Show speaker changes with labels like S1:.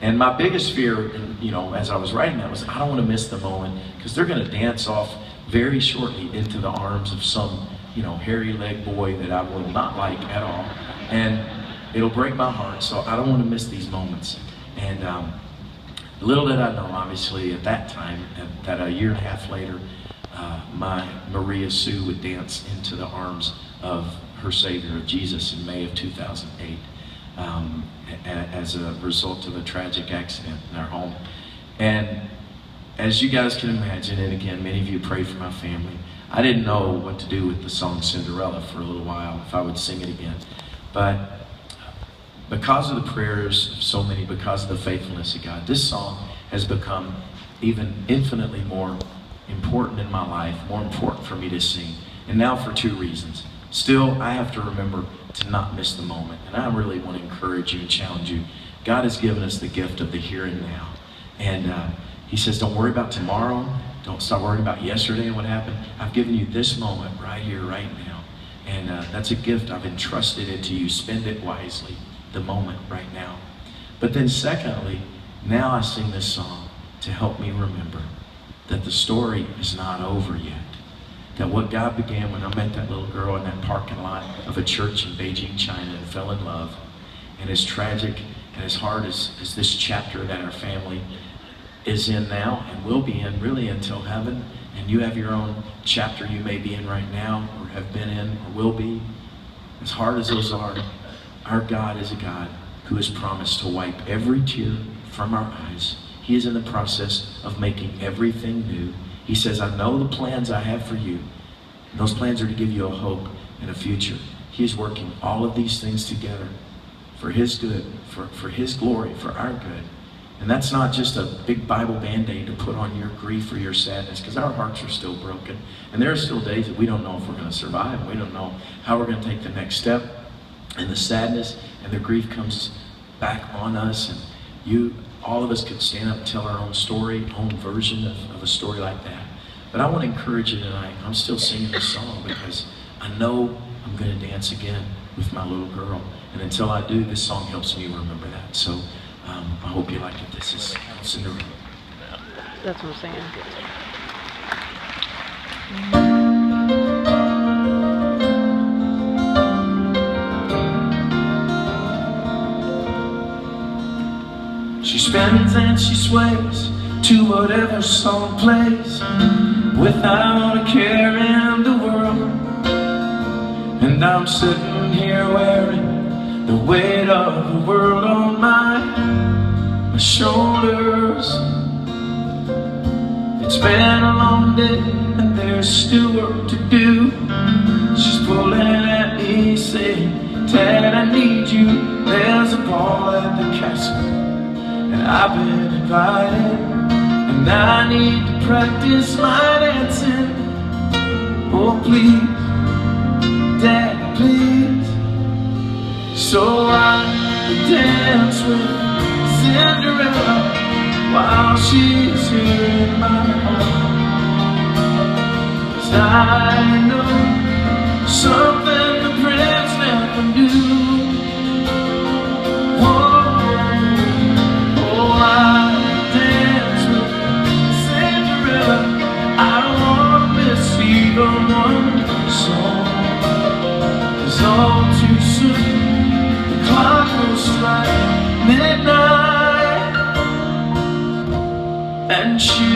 S1: And my biggest fear, you know, as I was writing that was, I don't want to miss the moment, because they're going to dance off very shortly into the arms of some, you know, hairy-legged boy that I will not like at all. And it'll break my heart, so I don't want to miss these moments. And little did I know, obviously, at that time, that a year and a half later, my Maria Sue would dance into the arms of her Savior, of Jesus, in May of 2008. As a result of a tragic accident in our home. And as you guys can imagine, and again, many of you prayed for my family, I didn't know what to do with the song Cinderella for a little while, if I would sing it again. But because of the prayers of so many, because of the faithfulness of God, this song has become even infinitely more important in my life, more important for me to sing. And now for two reasons. Still, I have to remember to not miss the moment. And I really want to encourage you and challenge you. God has given us the gift of the here and now. And he says, don't worry about tomorrow. Don't stop worrying about yesterday and what happened. I've given you this moment right here, right now. And that's a gift I've entrusted it to you. Spend it wisely, the moment right now. But then secondly, now I sing this song to help me remember that the story is not over yet. That what God began when I met that little girl in that parking lot of a church in Beijing, China, and fell in love, and as tragic and as hard as this chapter that our family is in now and will be in really until heaven, and you have your own chapter you may be in right now or have been in or will be, as hard as those are, our God is a God who has promised to wipe every tear from our eyes. He is in the process of making everything new. He says, I know the plans I have for you. And those plans are to give you a hope and a future. He is working all of these things together for his good, for his glory, for our good. And that's not just a big Bible band-aid to put on your grief or your sadness, because our hearts are still broken. And there are still days that we don't know if we're going to survive. We don't know how we're going to take the next step. And the sadness and the grief comes back on us. And all of us could stand up and tell our own story, own version of a story like that. But I want to encourage you tonight. I'm still singing this song because I know I'm going to dance again with my little girl. And until I do, this song helps me remember that. So I hope you like it. This is Cinderella.
S2: That's what I'm saying.
S1: She spins and she sways to whatever song plays, without a care in the world. And I'm sitting here wearing the weight of the world on my shoulders. It's been a long day and there's still work to do. She's pulling at me saying, Ted, I need you. There's a ball at the castle and I've been invited, and I need to practice my dancing. Oh please, Dad, please. So I dance with Cinderella while she's here in my home. 'Cause I know something the prince never knew. All too soon, the clock will strike midnight, and she